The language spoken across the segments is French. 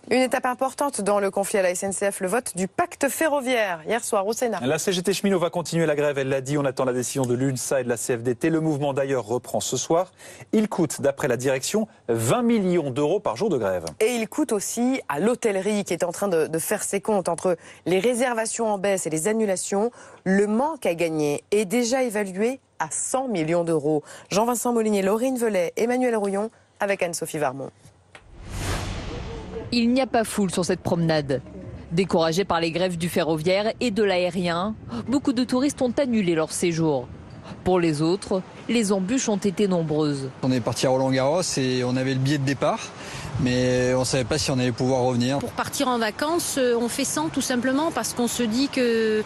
Une étape importante dans le conflit à la SNCF, le vote du pacte ferroviaire hier soir au Sénat. La CGT cheminot va continuer la grève, elle l'a dit, on attend la décision de l'UNSA et de la CFDT. Le mouvement d'ailleurs reprend ce soir. Il coûte, d'après la direction, 20 millions d'euros par jour de grève. Et il coûte aussi à l'hôtellerie qui est en train de faire ses comptes entre les réservations en baisse et les annulations. Le manque à gagner est déjà évalué à 100 millions d'euros. Jean-Vincent Molinier, Laurine Velay, Emmanuel Rouillon avec Anne-Sophie Varmont. Il n'y a pas foule sur cette promenade. Découragés par les grèves du ferroviaire et de l'aérien, beaucoup de touristes ont annulé leur séjour. Pour les autres, les embûches ont été nombreuses. On est parti à Roland-Garros et on avait le billet de départ, mais on ne savait pas si on allait pouvoir revenir. Pour partir en vacances, on fait sans tout simplement parce qu'on se dit que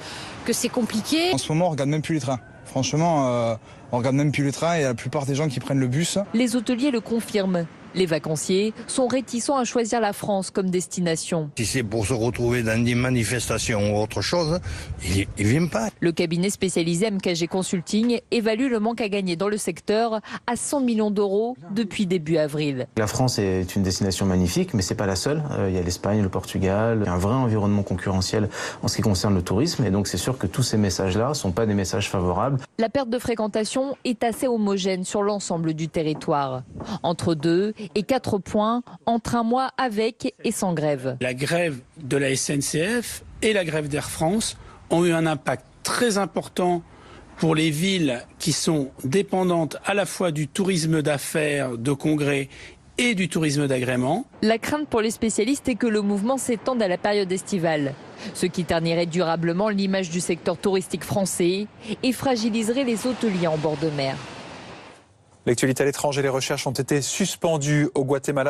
c'est compliqué. En ce moment, on ne regarde même plus les trains. Franchement, on ne regarde même plus les trains et la plupart des gens qui prennent le bus. Les hôteliers le confirment. Les vacanciers sont réticents à choisir la France comme destination. Si c'est pour se retrouver dans des manifestations ou autre chose, ils ne viennent pas. Le cabinet spécialisé MKG Consulting évalue le manque à gagner dans le secteur à 100 millions d'euros depuis début avril. La France est une destination magnifique, mais ce n'est pas la seule. Il y a l'Espagne, le Portugal, il y a un vrai environnement concurrentiel en ce qui concerne le tourisme. Et donc c'est sûr que tous ces messages-là ne sont pas des messages favorables. La perte de fréquentation est assez homogène sur l'ensemble du territoire. Entre 2 et 4 points entre un mois avec et sans grève. La grève de la SNCF et la grève d'Air France ont eu un impact très important pour les villes qui sont dépendantes à la fois du tourisme d'affaires, de congrès et du tourisme d'agrément. La crainte pour les spécialistes est que le mouvement s'étende à la période estivale, ce qui ternirait durablement l'image du secteur touristique français et fragiliserait les hôteliers en bord de mer. L'actualité à l'étranger, les recherches ont été suspendues au Guatemala.